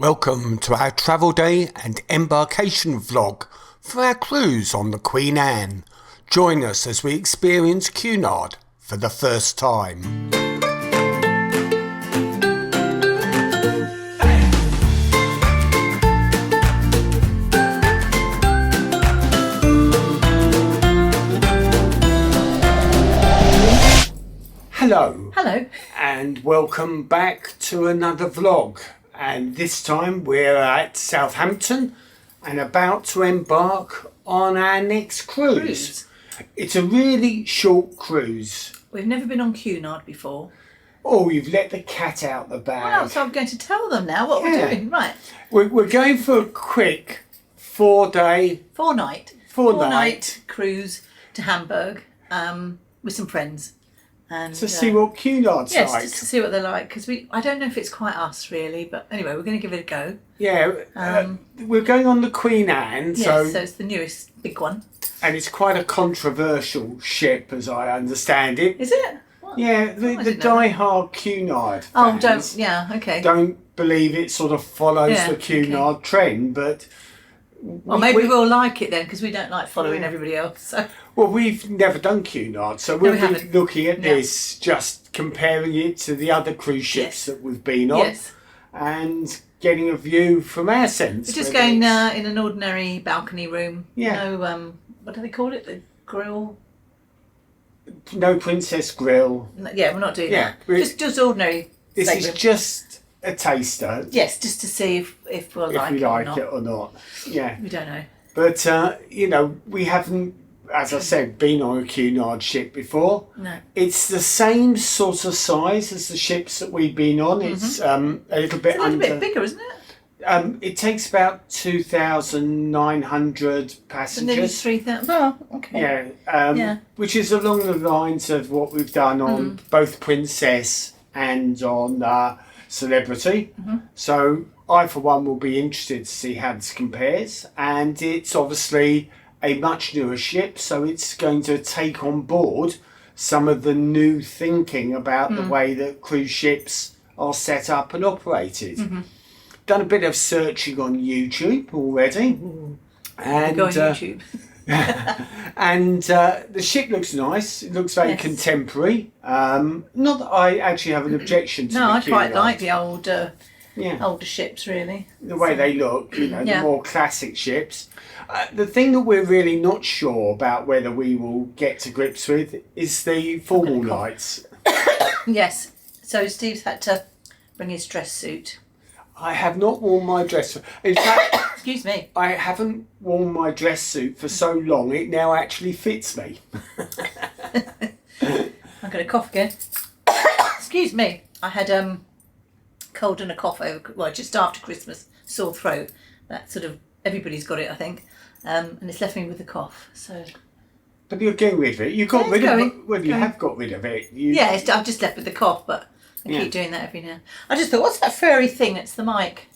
Welcome to our travel day and embarkation vlog for our cruise on the Queen Anne. Join us as we experience Cunard for the first time. Hello. Hello. And welcome back to another vlog. And this time we're at Southampton and about to embark on our next cruise. It's a really short cruise. We've never been on Cunard before. Oh, you've let the cat out the bag. Well, so I'm going to tell them now what we're doing. Right. We're going for a quick four night cruise to Hamburg with some friends. And to see what Cunard's like. Yes, just to see what they're like, because I don't know if it's quite us really, but anyway, we're going to give it a go. Yeah, we're going on the Queen Anne. So it's the newest big one. And it's quite a controversial ship, as I understand it. Is it? What? Yeah, the die-hard Cunard fans don't believe it sort of follows the Cunard trend, but... Well, maybe we'll like it then, because we don't like following everybody else. So. Well, we've never done Cunard, so we'll be looking at this, just comparing it to the other cruise ships that we've been on, and getting a view from our sense. We're just going in an ordinary balcony room. Yeah. No, what do they call it? The grill? No princess grill. No, yeah, we're not doing that. Just ordinary. This is just a taster. Yes, just to see if we'll like it or not. Yeah. We don't know. But, we haven't, as I said, been on a Cunard ship before. No. It's the same sort of size as the ships that we've been on. It's a little bit bit bigger, isn't it? It takes about 2,900 passengers. So nearly 3,000. Oh, okay. Yeah. Which is along the lines of what we've done on both Princess and on Celebrity. So I, for one, will be interested to see how this compares. And it's obviously a much newer ship, so it's going to take on board some of the new thinking about the way that cruise ships are set up and operated. Done a bit of searching on YouTube already. And go on YouTube. and the ship looks nice. It looks very contemporary. Not that I actually have an objection to the I quite Cunard. like the older ships, really. The way they look, the more classic ships. The thing that we're really not sure about whether we will get to grips with is the formal nights. Yes. So Steve's had to bring his dress suit. I have not worn my dress suit. In fact, excuse me, I haven't worn my dress suit for so long it now actually fits me. I'm going to cough again. Excuse me. I had cold and a cough just after Christmas, sore throat. That sort of everybody's got it, I think, and it's left me with a cough. So. But you're getting rid of it. You got rid of it. Well, you have got rid of it. I've just left with the cough, but. I keep doing that every now. I just thought, what's that furry thing? It's the mic.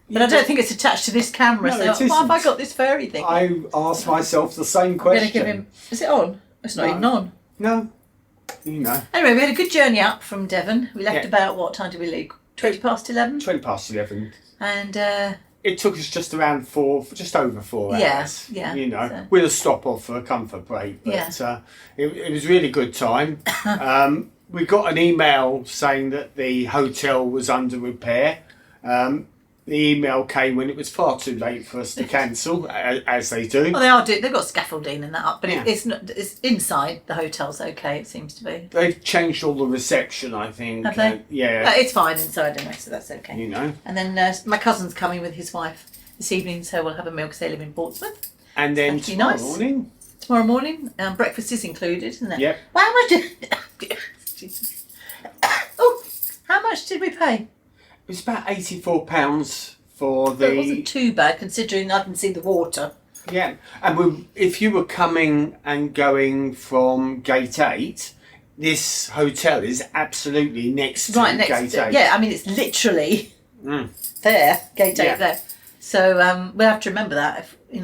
But I don't think it's attached to this camera. No, so why have I got this furry thing? I asked myself the same question. I'm going to give him. Is it on? It's not even on. No. Anyway, we had a good journey up from Devon. We left about, what time did we leave? 20 past 11? 20 past 11. And it took us just over 4 hours. Yeah. With a stop off for a comfort break. But it was a really good time. We got an email saying that the hotel was under repair. The email came when it was far too late for us to cancel, as they do. Well, they are doing. They've got scaffolding and that up, but it's not. It's inside the hotel's okay. It seems to be. They've changed all the reception, I think. Have they? Yeah. But it's fine inside anyway, so that's okay. And then my cousin's coming with his wife this evening, so we'll have a meal because they live in Portsmouth. And then tomorrow morning. Tomorrow morning, breakfast is included, isn't it? Yep. Well, how much? How much did we pay? It was about £84 for the... It wasn't too bad considering I can see the water. Yeah, and if you were coming and going from Gate 8, this hotel is absolutely next to Gate 8. Yeah, I mean it's literally there, Gate 8 there. So we'll have to remember that, in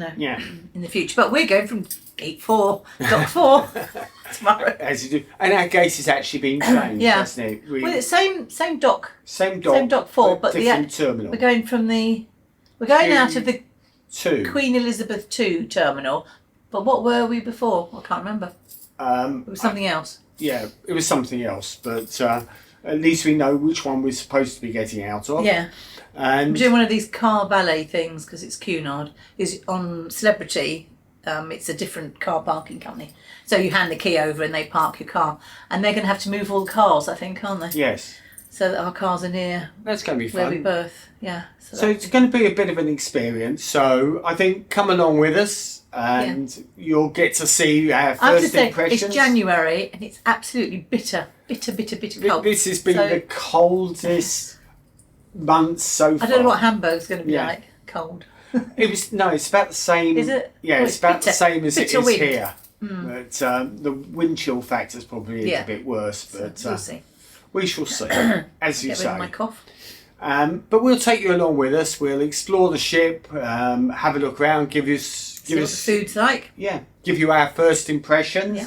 the future. But we're going from gate 4, dock 4 tomorrow. As you do. And our gate has actually been changed, Yeah. hasn't it? Well, it's same dock. Same dock. Same dock 4, but different terminal. we're going out of the 2. Queen Elizabeth II terminal. But what were we before? I can't remember. It was something else. Yeah, it was something else, but at least we know which one we're supposed to be getting out of. Yeah. And We're doing one of these car valet things because it's Cunard. Is on Celebrity. It's a different car parking company. So you hand the key over and they park your car. And they're going to have to move all the cars, I think, aren't they? yes, So that our cars are near that's going to be where we fun. berth. Yeah. So it's going to be a bit of an experience. So I think come along with us and you'll get to see our I have to first say, impressions. it's January and it's absolutely bitter cold. This has been So- the coldest month so far. I don't know what Hamburg's going to be Yeah. like, cold. It's about the same. Is it? Yeah, Oh, it's about the bitter. same as it Bitter is wind. here. But the wind chill factor probably is Yeah. a bit worse. But We'll see. we shall see, as you Get rid of say. my cough. But we'll take you along with us. We'll explore the ship, have a look around, give See what the food's like. give you our first impressions. Yeah.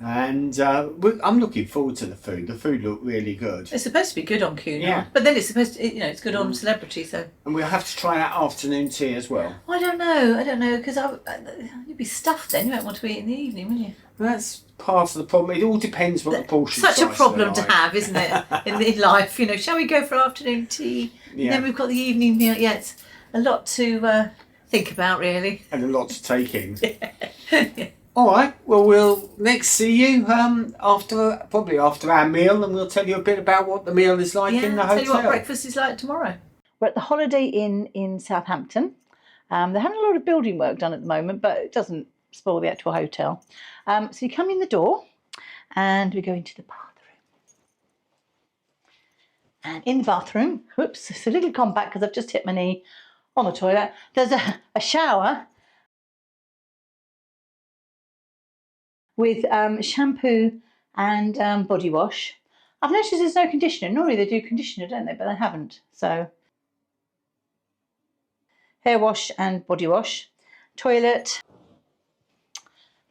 And I'm looking forward to the food. The food looked really good. It's supposed to be good on Cunard. Yeah. But then it's supposed to, it's good on Celebrity, so. And we'll have to try that afternoon tea as well. I don't know, because you'd be stuffed then. You won't want to eat in the evening, would you? That's part of the problem. It all depends what the portion Such a size problem are to like. have, isn't it, in life? Shall we go for afternoon tea? Yeah. And then we've got the evening meal. Yeah, it's a lot to think about, really. And a lot to take in. All right. Well, we'll next see you probably after our meal, and we'll tell you a bit about what the meal is like in the I'll hotel. tell you what breakfast is like tomorrow. We're at the Holiday Inn in Southampton. They're having a lot of building work done at the moment, but it doesn't spoil the actual hotel. So you come in the door and we go into the bathroom. And in the bathroom, whoops, it's a little compact because I've just hit my knee on the toilet. There's a shower with shampoo and body wash. I've noticed there's no conditioner. Normally they do conditioner, don't they? But they haven't. So hair wash and body wash. Toilet.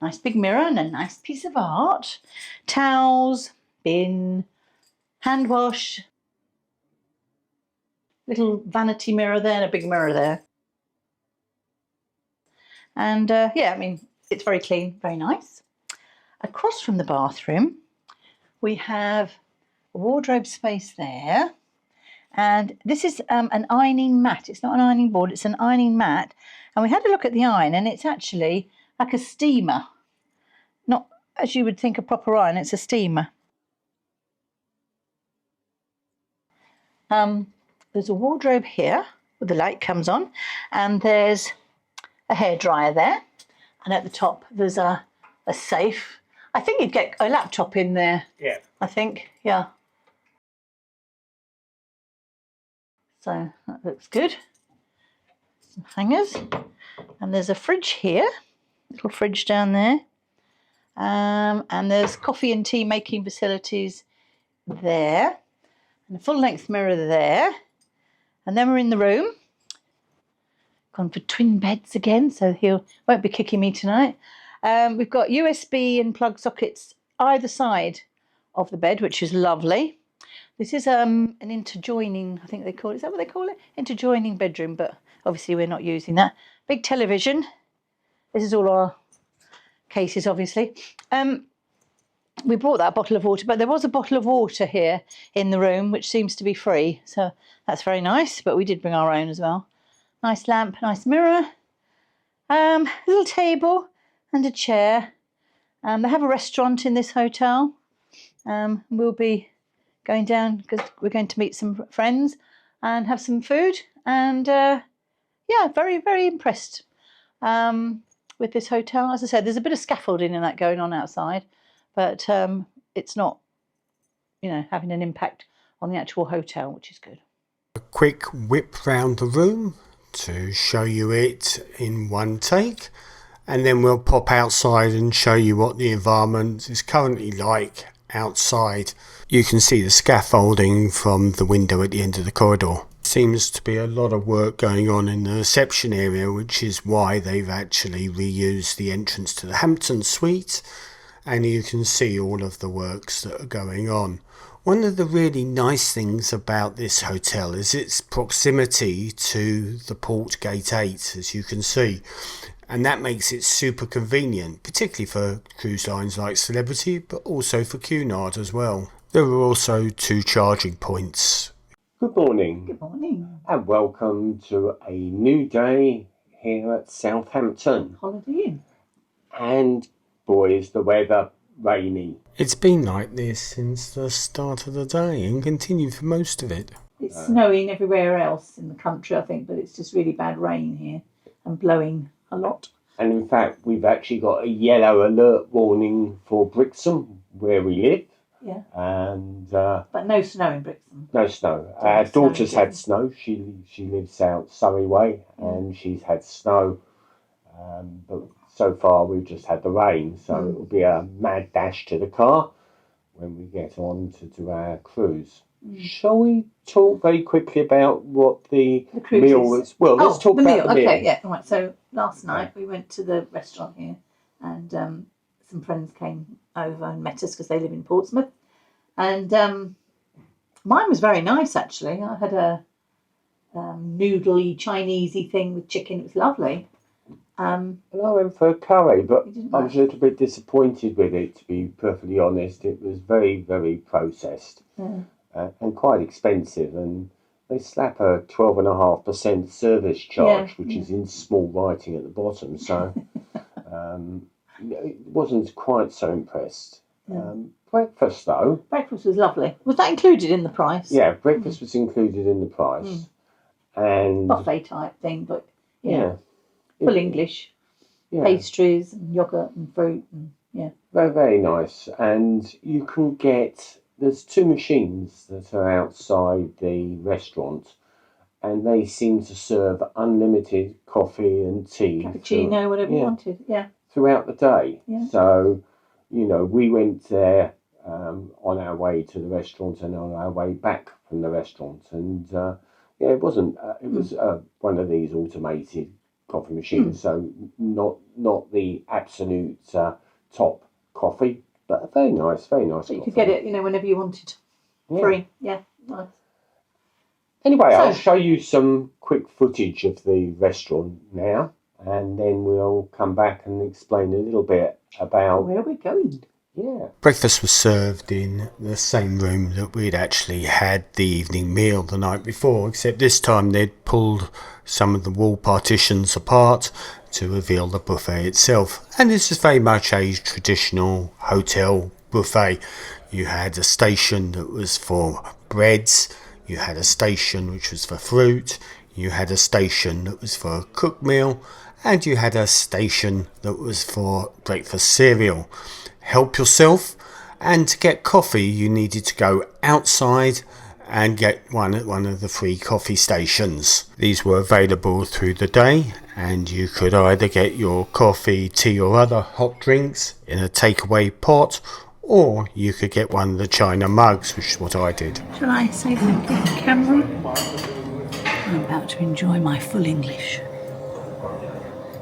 Nice big mirror and a nice piece of art. Towels, bin, hand wash. Little vanity mirror there and a big mirror there. And it's very clean, very nice. Across from the bathroom, we have a wardrobe space there. And this is an ironing mat. It's not an ironing board, it's an ironing mat. And we had a look at the iron, and it's actually like a steamer. Not as you would think a proper iron, it's a steamer. There's a wardrobe here where the light comes on, and there's a hairdryer there. And at the top, there's a safe. I think you'd get a laptop in there. Yeah. I think, yeah. So that looks good. Some hangers. And there's a fridge here. Little fridge down there. And there's coffee and tea making facilities there. And a full-length mirror there. And then we're in the room. Gone for twin beds again, so he won't be kicking me tonight. We've got USB and plug sockets either side of the bed, which is lovely. This is an interjoining, I think they call it. Is that what they call it? Interjoining bedroom, but obviously we're not using that. Big television. This is all our cases, obviously. We brought that bottle of water, but there was a bottle of water here in the room, which seems to be free. So that's very nice, but we did bring our own as well. Nice lamp, nice mirror. Little table and a chair. They have a restaurant in this hotel. We'll be going down because we're going to meet some friends and have some food. And very, very impressed with this hotel. As I said, there's a bit of scaffolding and that going on outside, but it's not, having an impact on the actual hotel, which is good. A quick whip round the room to show you it in one take, and then we'll pop outside and show you what the environment is currently like outside. You can see the scaffolding from the window at the end of the corridor. Seems to be a lot of work going on in the reception area, which is why they've actually reused the entrance to the Hampton Suite, and you can see all of the works that are going on. One of the really nice things about this hotel is its proximity to the Port Gate 8, as you can see, and that makes it super convenient, particularly for cruise lines like Celebrity, but also for Cunard as well. There are also 2 charging points. Good morning. Good morning. And welcome to a new day here at Southampton. Holiday Inn. And boy, is the weather rainy. It's been like this since the start of the day and continued for most of it. It's snowing everywhere else in the country, I think, but it's just really bad rain here and blowing a lot. And in fact, we've actually got a yellow alert warning for Brixham, where we live. Yeah. And but no snow in Brixham. no snow. Our daughter's had snow. She lives out Surrey way, and she's had snow. But so far we've just had the rain, so it'll be a mad dash to the car when we get on to do our cruise. Shall we talk very quickly about what the cruise meal is? was? Well, let's talk about the meal. Okay, yeah. Right. So last night we went to the restaurant here, and some friends came over and met us because they live in Portsmouth, and mine was very nice actually. I had a noodly Chinesey thing with chicken. It was lovely. And I went for a curry, but I was like a little bit disappointed with it, to be perfectly honest. It was very, very processed and quite expensive, and they slap a 12.5% service charge, which is in small writing at the bottom, so it wasn't quite so impressed. Breakfast, though. Breakfast was lovely. Was that included in the price? Yeah, breakfast was included in the price. And buffet type thing, but yeah. Full English, pastries and yoghurt and fruit, and very, very nice. And you can get, there's 2 machines that are outside the restaurant, and they seem to serve unlimited coffee and tea, cappuccino, whatever you wanted, throughout the day. Yeah. So, we went there on our way to the restaurant and on our way back from the restaurant, and it wasn't. It was one of these automated coffee machines, so not the absolute top coffee, but very nice But coffee. you could get it, whenever you wanted, free. Yeah, nice. Anyway, I'll show you some quick footage of the restaurant now, and then we'll come back and explain a little bit about where we're going. Yeah. Breakfast was served in the same room that we'd actually had the evening meal the night before, except this time they'd pulled some of the wall partitions apart to reveal the buffet itself. And this is very much a traditional hotel buffet. You had a station that was for breads, you had a station which was for fruit, you had a station that was for a cooked meal, and you had a station that was for breakfast cereal. Help yourself, and to get coffee you needed to go outside and get one at one of the free coffee stations. These were available through the day, and you could either get your coffee, tea or other hot drinks in a takeaway pot, or you could get one of the china mugs, which is what I did. Shall I say thank you to the camera? I'm about to enjoy my full English.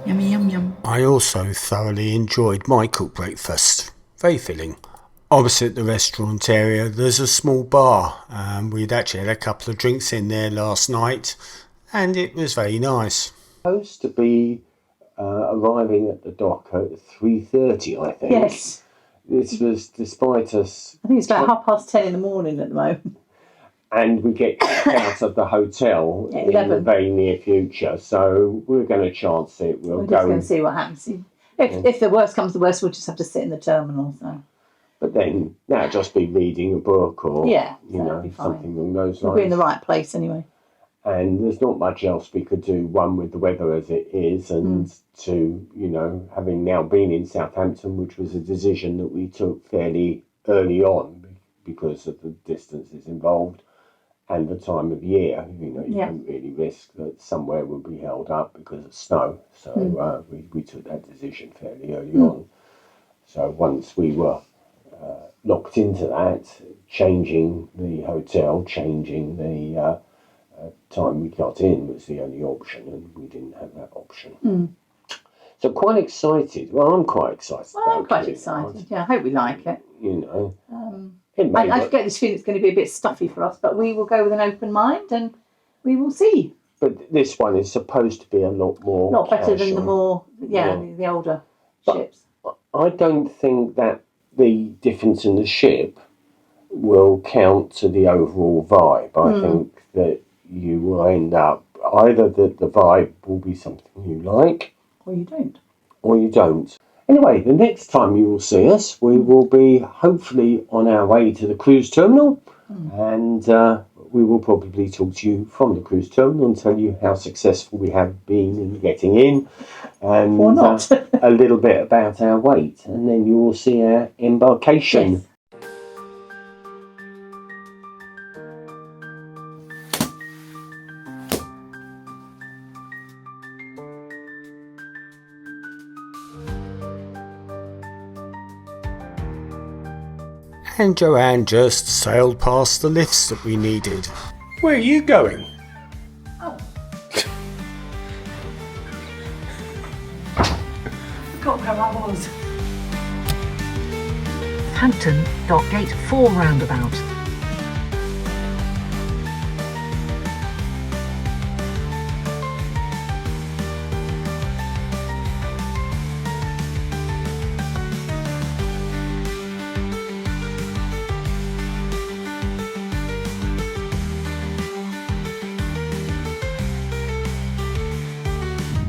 Yummy, yum, yum. I also thoroughly enjoyed my cooked breakfast. Very filling. Opposite the restaurant area, there's a small bar. We'd actually had a couple of drinks in there last night, and it was very nice. Supposed to be arriving at the dock at 3:30, I think. Yes. This was despite us. I think it's about 10:30 in the morning at the moment. And we get kicked out of the hotel in the very near future, so we're going to chance it. We're just going to see what happens. If the worst comes to the worst, we'll just have to sit in the terminal. So. But then that'll just be reading a book or something along those lines. We'll be in the right place anyway. And there's not much else we could do, one, with the weather as it is, and two, having now been in Southampton, which was a decision that we took fairly early on because of the distances involved and the time of year. You couldn't really risk that somewhere would be held up because of snow. So we took that decision fairly early on. So once we were locked into that, changing the hotel, changing the the time we got in was the only option, and we didn't have that option. So quite excited. Well, I'm quite excited. Well, I'm quite excited. Yeah, I hope we like it. You know, I get this feeling it's going to be a bit stuffy for us, but we will go with an open mind and we will see. But this one is supposed to be a lot more. Not better casual. than the older ships. I don't think that the difference in the ship will count to the overall vibe. I think that you will end up either that the vibe will be something you like, Or you don't. or you don't. Anyway, the next time you will see us, we will be hopefully on our way to the cruise terminal, and we will probably talk to you from the cruise terminal and tell you how successful we have been in getting in, and Or not. a little bit about our wait, and then you will see our embarkation. Yes. And Joanne just sailed past the lifts that we needed. Where are you going? Oh. Forgot where I was. Hampton, Dockgate 4 roundabout.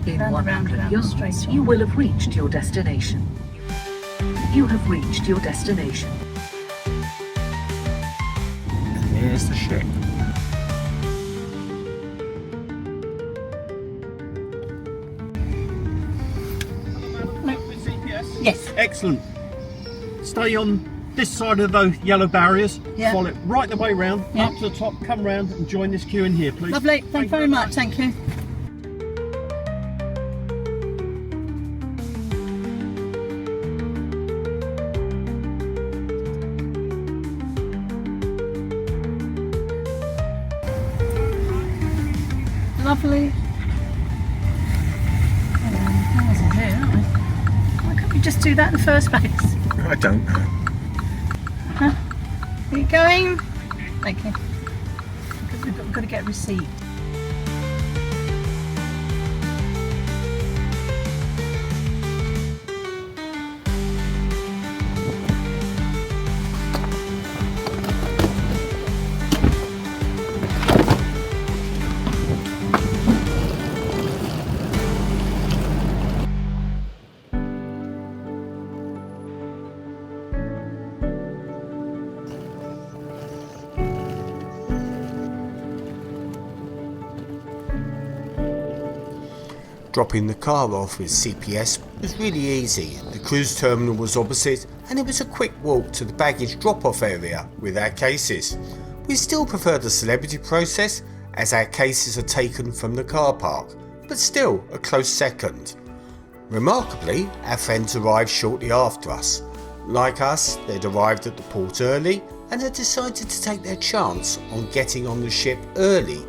In Round 100 and round, yards, straight on. you will have reached your destination. You have reached your destination. And here's the ship. Yes. Excellent. Stay on this side of those yellow barriers. Yeah. Follow it right the way round, Yeah. up to the top, come round and join this queue in here, please. Lovely. Thank you very much. Thank you. Lovely. Why can't we just do that in the first place? I don't know. Are you going? Thank you. We've got to get a receipt. Dropping the car off with CPS was really easy. The cruise terminal was opposite, and it was a quick walk to the baggage drop-off area with our cases. We still prefer the celebrity process, as our cases are taken from the car park, but still a close second. Remarkably, our friends arrived shortly after us. Like us, they'd arrived at the port early and had decided to take their chance on getting on the ship early,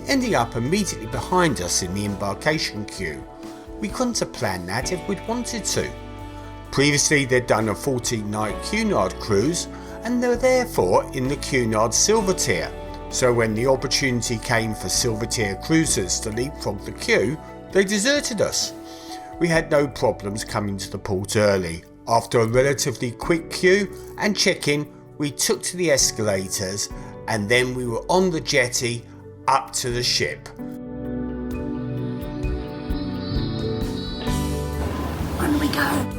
ending up immediately behind us in the embarkation queue. We couldn't have planned that if we'd wanted to. Previously they'd done a 14-night Cunard Cruise and they were therefore in the Cunard Silver Tier, so when the opportunity came for Silver Tier cruisers to leapfrog the queue, they deserted us. We had no problems coming to the port early. After a relatively quick queue and check-in, we took to the escalators and then we were on the jetty up to the ship. On we go.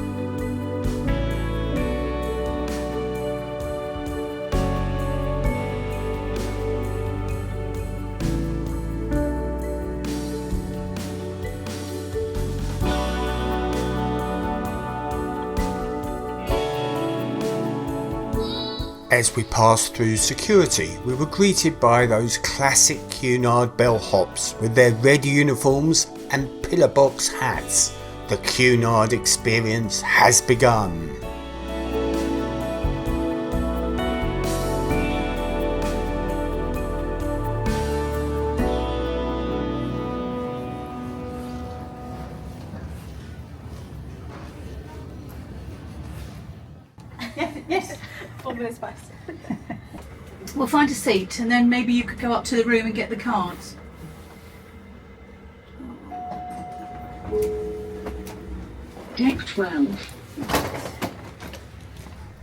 As we passed through security, we were greeted by those classic Cunard bellhops with their red uniforms and pillar box hats. The Cunard experience has begun. Yes. 4 minutes past. We'll find a seat and then maybe you could go up to the room and get the cards. Deck 12.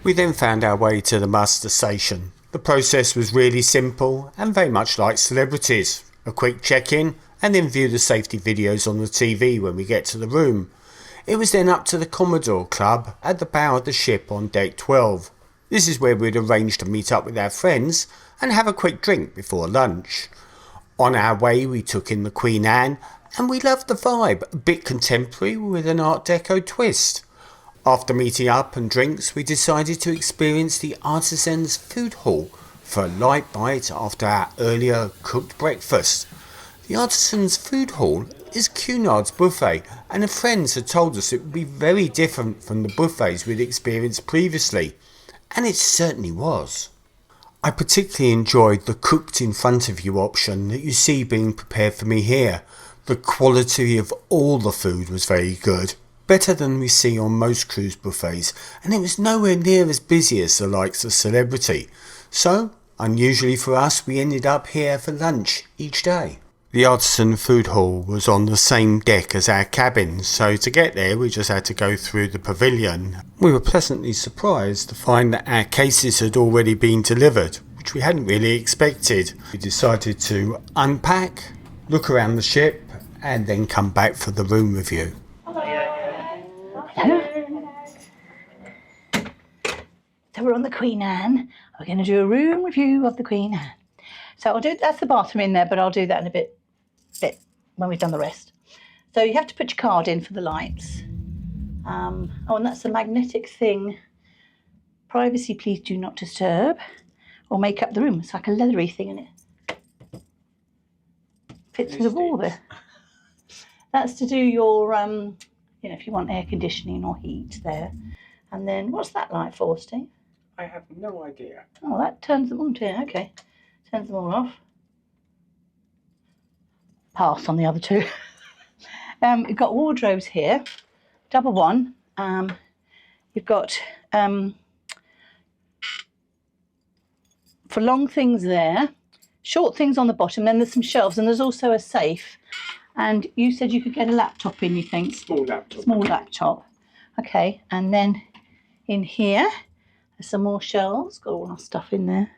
We then found our way to the muster station. The process was really simple and very much like Celebrities. A quick check-in and then view the safety videos on the TV when we get to the room. It was then up to the Commodore Club at the bow of the ship on deck 12. This is where we'd arranged to meet up with our friends and have a quick drink before lunch. On our way we took in the Queen Anne and we loved the vibe, a bit contemporary with an Art Deco twist. After meeting up and drinks we decided to experience the Artisan's Food Hall for a light bite after our earlier cooked breakfast. The Artisan's Food Hall is Cunard's buffet and the friends had told us it would be very different from the buffets we'd experienced previously, and it certainly was. I particularly enjoyed the cooked in front of you option that you see being prepared for me here. The quality of all the food was very good, better than we see on most cruise buffets, and it was nowhere near as busy as the likes of Celebrity. So, unusually for us, we ended up here for lunch each day. The Artisan Food Hall was on the same deck as our cabin, so to get there we just had to go through the pavilion. We were pleasantly surprised to find that our cases had already been delivered, which we hadn't really expected. We decided to unpack, look around the ship, and then come back for the room review. So we're on the Queen Anne. We're going to do a room review of the Queen Anne. So I'll do, that's the bathroom in there, but I'll do that in a bit when we've done the rest. So you have to put your card in for the lights. Oh, and that's the magnetic thing. Privacy, please do not disturb or make up the room. It's like a leathery thing in it. Fits through the wall there. That's to do your, you know, if you want air conditioning or heat there. And then what's that light for, Steve? I have no idea. Oh, that turns them on too. Okay. Turns them all off. Pass on the other two. You've got wardrobes here. Double one. You've got for long things there. Short things on the bottom. Then there's some shelves and there's also a safe. And you said you could get a laptop in, you think? Small laptop. Small laptop. Okay. And then in here, there's some more shelves. Got all our stuff in there.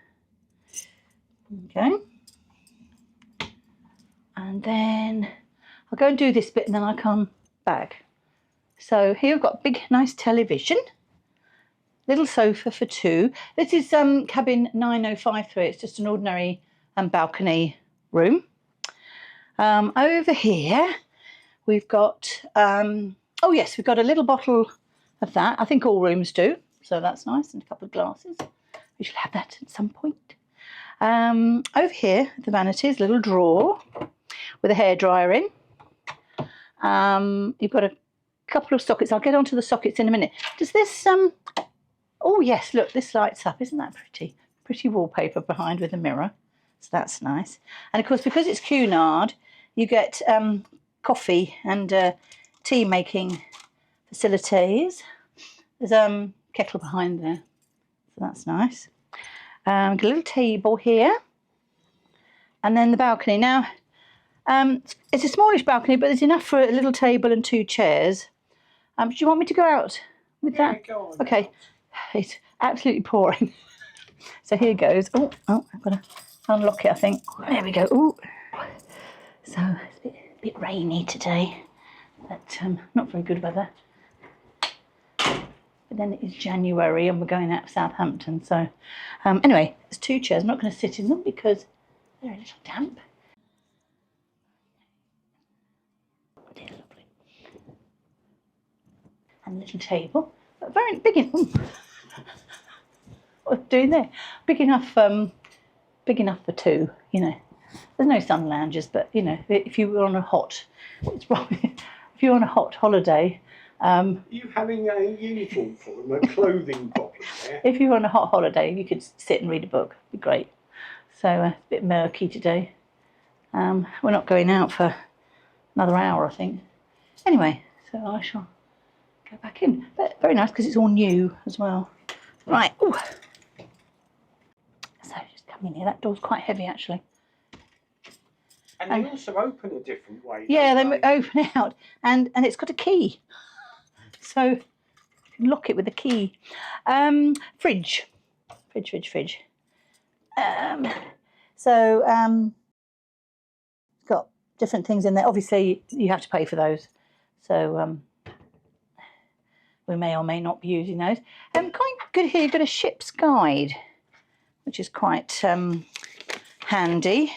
Okay. And then I'll go and do this bit and then I'll come back. So here we've got a big, nice television. Little sofa for two. This is cabin 9053. It's just an ordinary balcony room. Over here, we've got, oh yes, we've got a little bottle of that. I think all rooms do. So that's nice. And a couple of glasses. We shall have that at some point. Over here, the vanities, little drawer with a hairdryer in. You've got a couple of sockets. I'll get onto the sockets in a minute. Does this, oh yes, look, this lights up. Isn't that pretty? Pretty wallpaper behind with a mirror. So that's nice. And of course, because it's Cunard, you get coffee and tea making facilities. There's a kettle behind there. So that's nice. A little table here. And then the balcony. Now, it's a smallish balcony, but there's enough for a little table and two chairs. Do you want me to go out with that? Go on. Okay. It's absolutely pouring. So here goes. Oh, I've got to unlock it, I think. There we go. Ooh. So it's a bit rainy today, but not very good weather. But then it is January and we're going out of Southampton. So anyway, there's two chairs. I'm not going to sit in them because they're a little damp. They're lovely. And a little table, but very big enough. What are we doing there? Big enough for two, you know. There's no sun lounges, but you know, if you were on a hot, what's wrong? If you're on a hot holiday, Are you having a uniform for them, a clothing pocket there? if you were on a hot holiday, you could sit and read a book. It'd be great. So it's a bit murky today. We're not going out for another hour, I think. Anyway, so I shall go back in. But very nice because it's all new as well. Right. Ooh. So just come in here. That door's quite heavy, actually. And they also open a different way. Yeah, don't they open out, and it's got a key, so you can lock it with a key. Fridge. Got different things in there. Obviously, you have to pay for those, so we may or may not be using those. Quite good here. You've got a ship's guide, which is quite handy.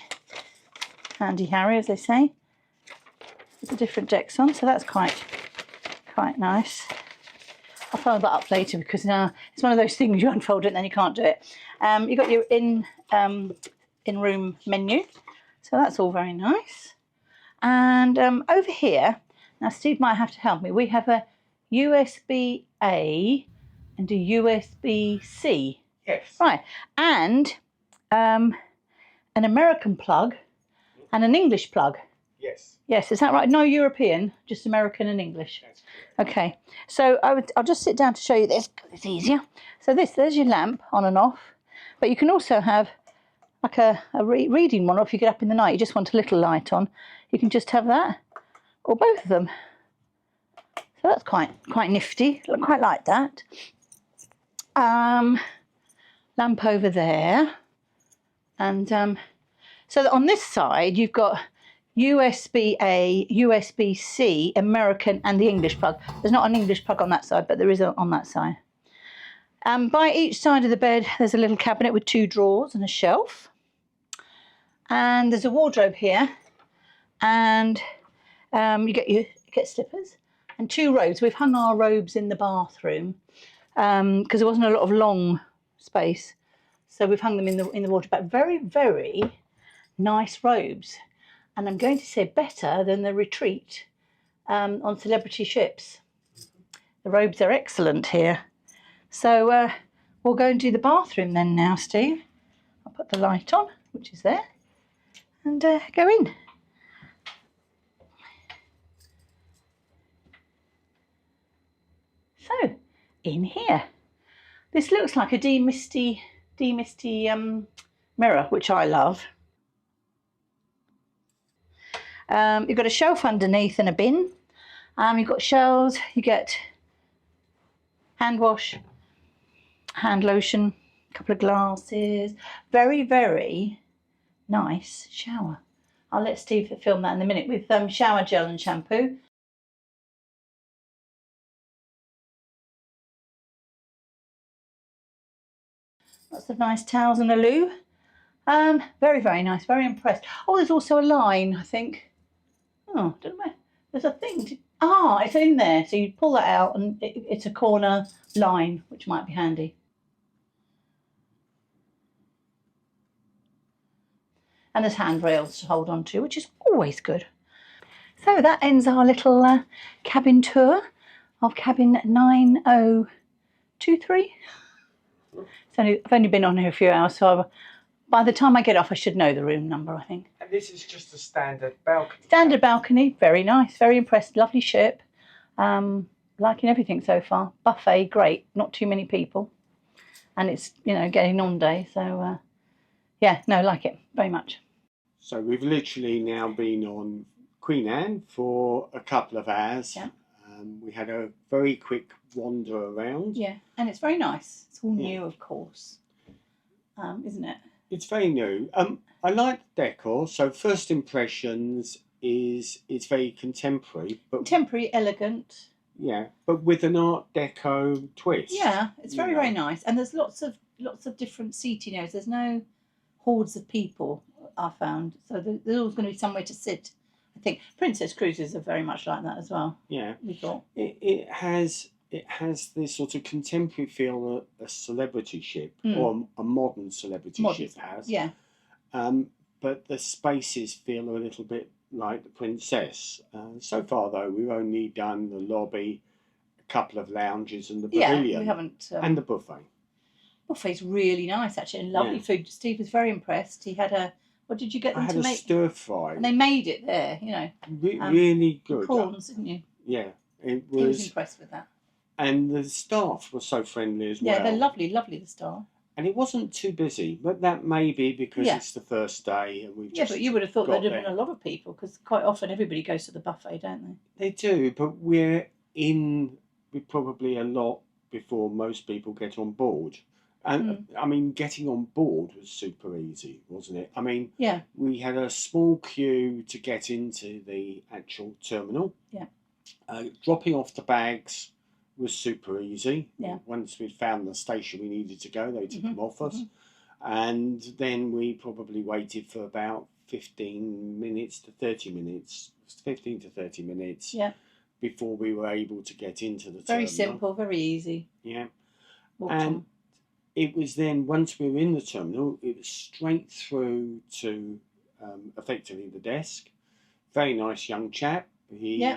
Handy Harry, as they say. With the different decks on, so that's quite nice. I'll follow that up later because now it's one of those things you unfold it and then you can't do it. You've got your in-room menu, so that's all very nice. And over here, now Steve might have to help me. We have a USB-A and a USB-C. Yes. Right, and an American plug and an English plug. Yes. Yes, is that right? No European, just American and English. That's correct. Okay, so I'll just sit down to show you this because it's easier. So there's your lamp on and off, but you can also have like a reading one, or if you get up in the night, you just want a little light on, you can just have that, or both of them. So that's quite nifty. I quite like that. Lamp over there, and so that on this side you've got USB-A, USB-C, American, and the English plug. There's not an English plug on that side, but there is on that side. By each side of the bed, there's a little cabinet with 2 drawers and a shelf. And there's a wardrobe here. And you get slippers and 2 robes. We've hung our robes in the bathroom because there wasn't a lot of long space. So we've hung them in the wardrobe. But very, very nice robes. And I'm going to say better than the retreat on celebrity ships. The robes are excellent here. So we'll go and do the bathroom then now, Steve. I'll put the light on, which is there, and go in. So, in here. This looks like a demisty mirror, which I love. You've got a shelf underneath and a bin. You've got shelves, you get hand wash, hand lotion, a couple of glasses. Very, very nice shower. I'll let Steve film that in a minute with shower gel and shampoo. Lots of nice towels and a loo. Very, very nice, very impressed. Oh, there's also a line, I think. Oh, I don't know. There's a thing. It's in there. So you pull that out and it's a corner line, which might be handy. And there's handrails to hold on to, which is always good. So that ends our little cabin tour of cabin 9023. I've only been on here a few hours, so by the time I get off, I should know the room number, I think. And this is just a standard balcony. Standard balcony, very nice, very impressed. Lovely ship. Liking everything so far. Buffet, great. Not too many people. And it's, getting on day. So, yeah, no, like it very much. So we've literally now been on Queen Anne for a couple of hours. Yeah. We had a very quick wander around. Yeah, and it's very nice. It's all new, of course, isn't it? It's very new. I like the decor. So first impressions is it's very contemporary, but Contemporary, elegant. yeah, but with an Art Deco twist. Yeah, it's very, very nice. And there's lots of different seating areas. There's no hordes of people, I found. So there's always going to be somewhere to sit. I think Princess Cruises are very much like that as well. Yeah. We thought. It has this sort of contemporary feel that a celebrity ship or a modern celebrity ship has. Yeah. But the spaces feel a little bit like the Princess. So far, though, we've only done the lobby, a couple of lounges and the pavilion. Yeah, we haven't. And the buffet. Buffet's really nice, actually, and lovely food. Steve was very impressed. He had a... What did you get them to make? I had a stir fry. And they made it there, really good. Prawns, didn't you? Yeah, it He was was. impressed with that. And the staff were so friendly as well. Yeah, they're lovely, the staff. And it wasn't too busy, but that may be because it's the first day and we've just but you would have thought got there'd have been a lot of people because quite often everybody goes to the buffet, don't they? They do, but we're probably a lot before most people get on board. And I mean, getting on board was super easy, wasn't it? I mean, we had a small queue to get into the actual terminal. Yeah. Dropping off the bags was super easy. Yeah. Once we'd found the station we needed to go, they took them off us. And then we probably waited for about 15 to 30 minutes before we were able to get into the terminal. Very simple, very easy. Yeah. Walked and on. it was then, once we were in the terminal, it was straight through to effectively the desk. Very nice young chap. He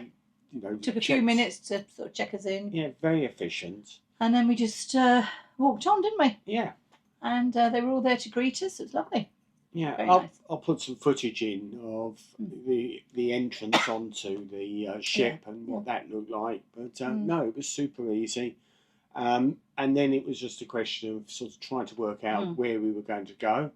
took a few minutes to sort of check us in. Yeah, very efficient. And then we just walked on, didn't we? Yeah. And they were all there to greet us. It was lovely. Yeah, nice. I'll put some footage in of the entrance onto the ship and what that looked like. But no, it was super easy. And then it was just a question of sort of trying to work out where we were going to go.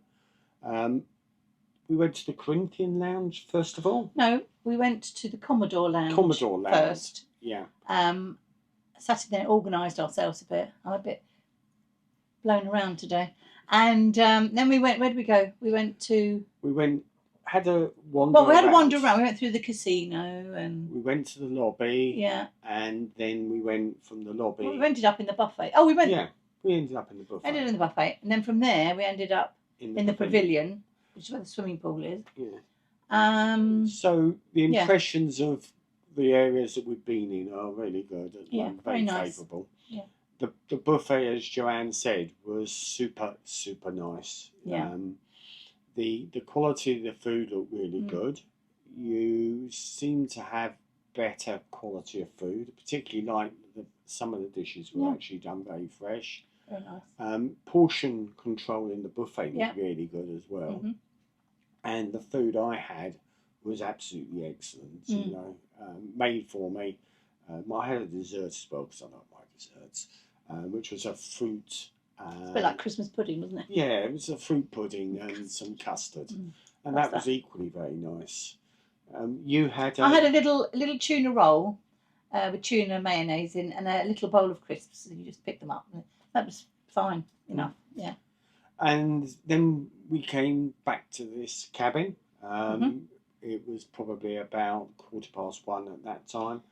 We went to the Corinthian Lounge first of all. No, we went to the Commodore Lounge first. Yeah. Sat in there, organised ourselves a bit. I'm a bit blown around today. And then we went, where did we go? Had a wander Well, we had around. a wander around. We went through the casino and... We went to the lobby. Yeah. And then we went from the lobby... Well, we ended up in the buffet. Oh, we went... Yeah, we ended up in the buffet. Ended in the buffet. And then from there, we ended up in the pavilion, which is where the swimming pool is. Yeah. So the impressions of the areas that we've been in are really good. Very nice. Favourable. Yeah. The buffet, as Joanne said, was super, super nice. Yeah. The quality of the food looked really good. You seem to have better quality of food, particularly like some of the dishes were actually done very fresh. Very nice. Portion control in the buffet looked really good as well. And the food I had was absolutely excellent. You know, made for me. I had a dessert as well because I like my desserts, which was a fruit. It's a bit like Christmas pudding, wasn't it? Yeah, it was a fruit pudding and some custard, and that was equally very nice. You had I had a little tuna roll with tuna mayonnaise in, and a little bowl of crisps. And you just pick them up. That was fine enough. Yeah. And then we came back to this cabin. It was probably about 1:15 at that time.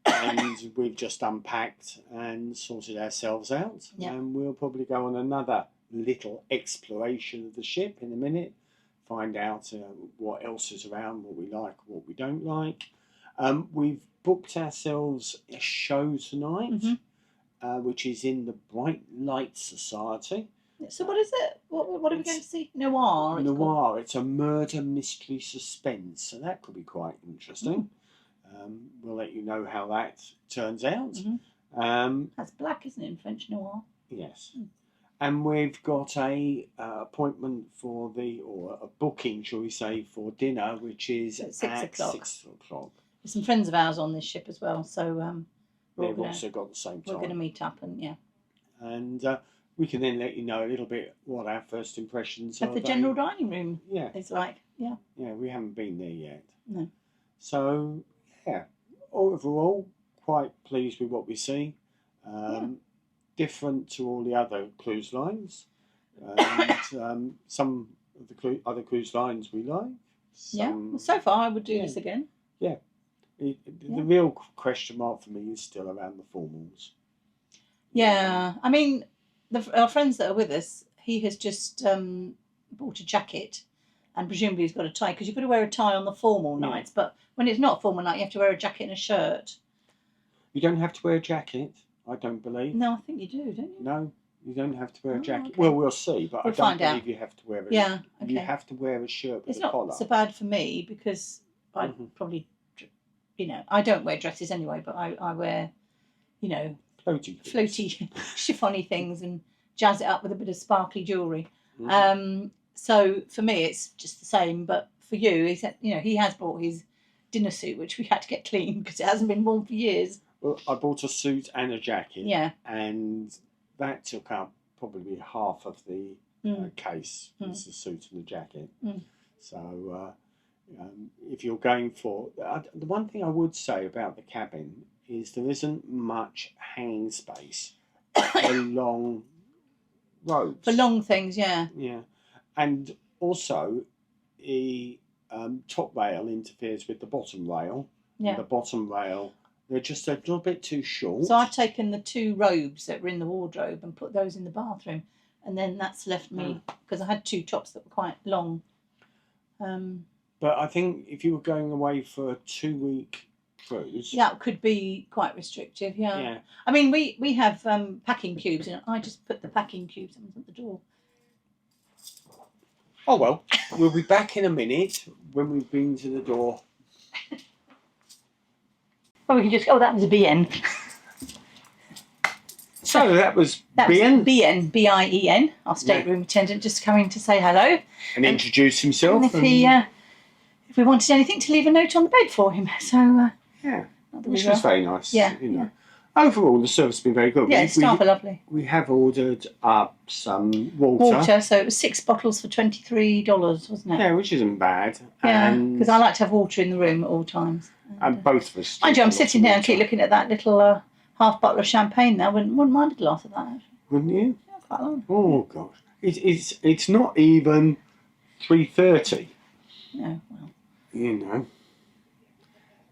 And we've just unpacked and sorted ourselves out. And we'll probably go on another little exploration of the ship in a minute. Find out what else is around, what we like, what we don't like. We've booked ourselves a show tonight, which is in the Bright Light Society. So what is it? What are we going to see? Noir. Noir. It's a murder mystery suspense. So that could be quite interesting. We'll let you know how that turns out. That's black, isn't it, in French noir? Yes. And we've got a appointment for a booking, shall we say, for dinner, which is at 6 o'clock. 6 o'clock. There's some friends of ours on this ship as well, so they've also got the same time. We're going to meet up and we can then let you know a little bit what our first impressions of the general dining room. Yeah, it's like Yeah, we haven't been there yet. No. So overall, quite pleased with what we see. Different to all the other cruise lines, and some of the other cruise lines we like. Well, so far I would do this again. The real question mark for me is still around the formals. Yeah, I mean, our friends that are with us, he has just bought a jacket, and presumably he's got a tie, because you've got to wear a tie on the formal nights, but when it's not formal night, you have to wear a jacket and a shirt. You don't have to wear a jacket, I don't believe. No, I think you do, don't you? No, you don't have to wear a jacket. Okay. Well, we'll see, but We'll I don't find believe out. you have to wear a Yeah, okay. You have to wear a shirt with It's a not collar. so bad for me, because I probably, I don't wear dresses anyway, but I wear, floaty chiffony things and jazz it up with a bit of sparkly jewellery. So for me, it's just the same. But for you, he has bought his dinner suit, which we had to get clean because it hasn't been worn for years. Well, I bought a suit and a jacket. Yeah. And that took up probably half of the case. Was the suit and the jacket. So if you're going for the one thing I would say about the cabin is there isn't much hanging space for long ropes. For long things, yeah. Yeah, and also the top rail interferes with the bottom rail. Yeah. And the bottom rail, they're just a little bit too short. So I've taken the 2 robes that were in the wardrobe and put those in the bathroom, and then that's left me because I had 2 tops that were quite long. But I think if you were going away for a 2-week cruise, that could be quite restrictive. Yeah. Yeah. I mean, we have packing cubes, and I just put the packing cubes at the door. Oh well, we'll be back in a minute when we've been to the door. Well, we can just. Oh, that was a BN. So that was That Bien. was BN, BIEN, our stateroom attendant, just coming to say hello And introduce himself. and if we wanted anything, to leave a note on the bed for him. So Yeah, that which we was were. very nice. Yeah, You know. Overall, the service has been very good. Yeah, staff are lovely. We have ordered up some water. So it was 6 bottles for $23, wasn't it? Yeah, which isn't bad. Yeah, And, because I like to have water in the room at all times. and both of us. Mind you, I'm drink a lot sitting of here and keep water. looking at that little half bottle of champagne there. Wouldn't mind a glass of that, actually. Wouldn't you? Yeah, quite long. Oh gosh, it's not even 3:30. No, well, You know.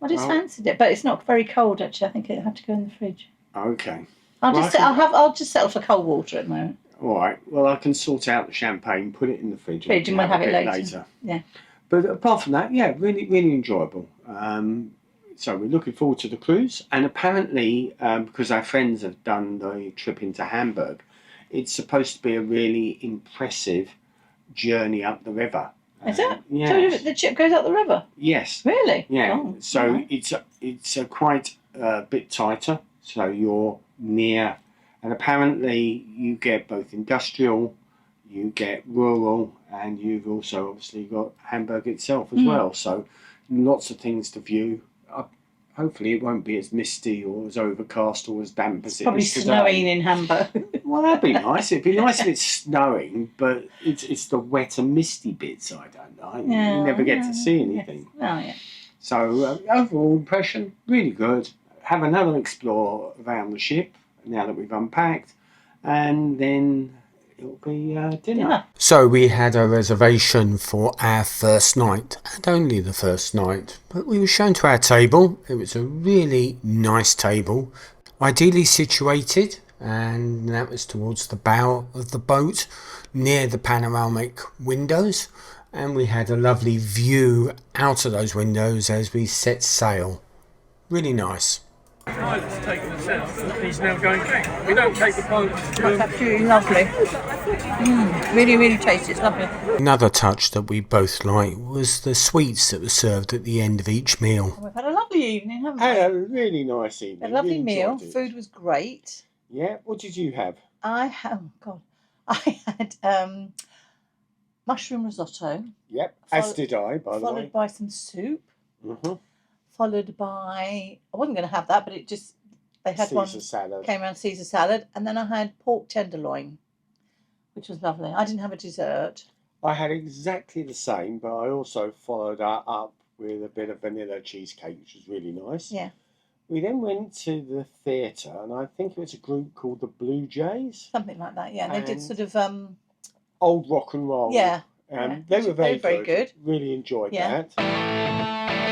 I just Well- fancied it, but it's not very cold actually. I think it had to go in the fridge. Okay. I'll just settle for cold water at the moment. All right. Well, I can sort out the champagne, put it in the fridge, And we'll have it bit later. Yeah. But apart from that, yeah, really, really enjoyable. So we're looking forward to the cruise, and apparently, because our friends have done the trip into Hamburg, it's supposed to be a really impressive journey up the river. Is it? Yes. So the ship goes up the river? Yes. Really? Yeah. Oh, So right. it's quite a bit tighter. So you're near, and apparently you get both industrial, you get rural, and you've also obviously got Hamburg itself as well. So lots of things to view. Hopefully it won't be as misty or as overcast or as damp as it Probably is today. snowing in Hamburg. Well, that'd be nice. It'd be nice if it's snowing, but it's the wet and misty bits I don't like. Yeah, You never get yeah, to see anything. Oh, yeah. So overall impression, really good. Have another explore around the ship now that we've unpacked, and then it'll be dinner. Dinner. So we had a reservation for our first night, and only the first night, but we were shown to our table. It was a really nice table, ideally situated, and that was towards the bow of the boat, near the panoramic windows, and we had a lovely view out of those windows as we set sail. Really nice. Pilot's taken us out. He's now going back. We don't take the pilot to That's absolutely lovely. Really, really tasty. It's lovely. Another touch that we both liked was the sweets that were served at the end of each meal. We've had a lovely evening, haven't we? Had a really nice evening. A lovely Really meal. enjoyed it. Food was great. Yeah, what did you have? I had mushroom risotto. Yep, as Follow- did I, by the way. Followed by some soup. Mm-hmm. Followed by, I wasn't going to have that, but it just, they had Caesar one, salad. came around Caesar salad. And then I had pork tenderloin, which was lovely. I didn't have a dessert. I had exactly the same, but I also followed that up with a bit of vanilla cheesecake, which was really nice. Yeah. We then went to the theatre, and I think it was a group called the Blue Jays. Something like that, yeah. And they did And- sort of, Old rock and roll. yeah. They were very, very good. Really enjoyed Yeah. that.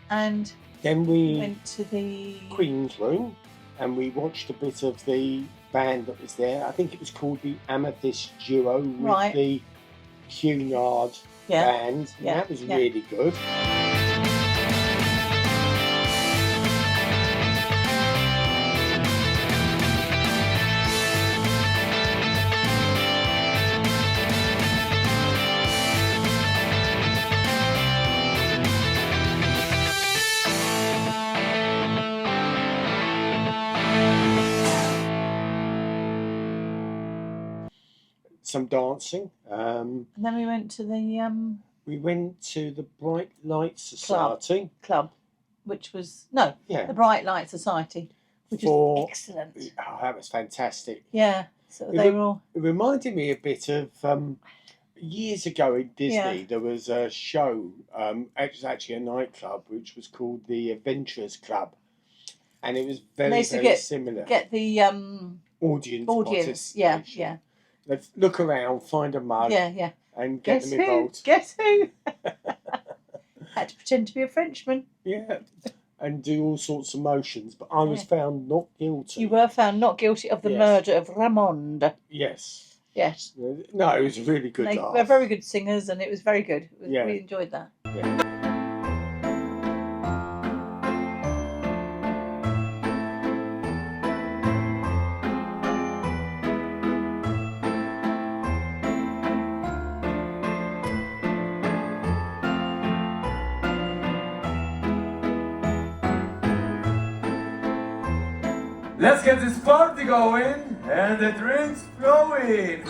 And Then we went to the Queen's room, and we watched a bit of the band that was there. I think it was called the Amethyst Duo with Right. the Cunard Yeah. band. Yeah. That was Yeah. really good. some dancing. And then we went to the We went to the Bright Light Society. club, which was Yeah. the Bright Light Society, which was excellent. Oh, that was fantastic. Yeah, so they were all. It reminded me a bit of years ago in Disney. Yeah. There was a show. It was actually a nightclub which was called the Adventurers Club, and it was very similar. Get the audience. Yeah, participation. yeah. Let's look around, find a mug, Yeah. and get them involved. Guess who? Had to pretend to be a Frenchman. Yeah, and do all sorts of motions. But I was found not guilty. You were found not guilty of the murder of Ramond. Yes. Yes. No, it was a really good laugh. They're very good singers, and it was very good. We enjoyed that. Yeah. Let's get this party going and the drinks flowing.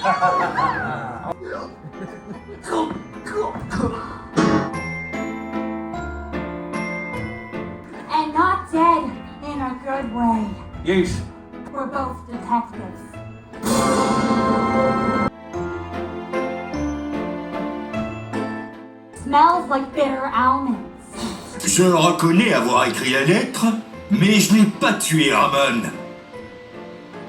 And not dead in a good way. Yes. We're both detectives. Smells like bitter almonds. Je reconnais avoir écrit la lettre, mais je n'ai pas tué Ramon.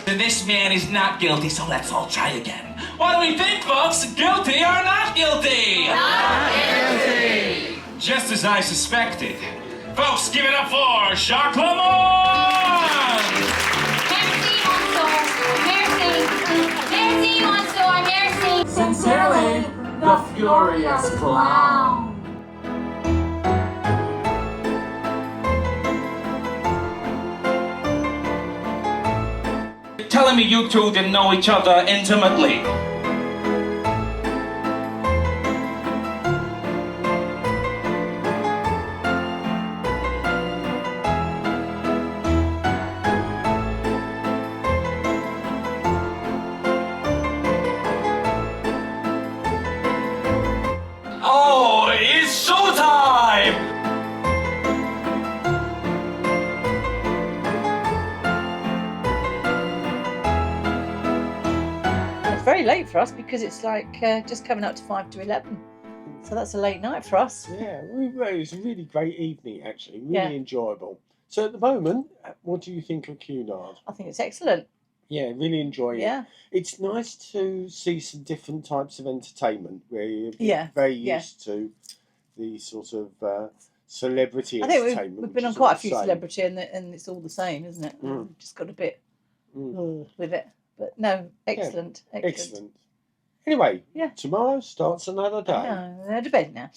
This man is not guilty, so let's all try again. What do we think, folks? Guilty or not guilty? Not guilty! Just as I suspected. Folks, give it up for Jacques Lamont! Merci, Monsieur. Merci. Sincerely, the Furious Clown. Telling me you two didn't know each other intimately. Oh, it's showtime! It's very late for us because it's like just coming up to 5 to 11. So that's a late night for us. Yeah, it was a really great evening, actually. Really enjoyable. So at the moment, what do you think of Cunard? I think it's excellent. Yeah, really enjoy it. Yeah. It's nice to see some different types of entertainment where you're very used to the sort of celebrity I think entertainment. we've been on quite a few celebrity and it's all the same, isn't it? Just got a bit with it. But no, excellent. Anyway, tomorrow starts another day. They're to bed now.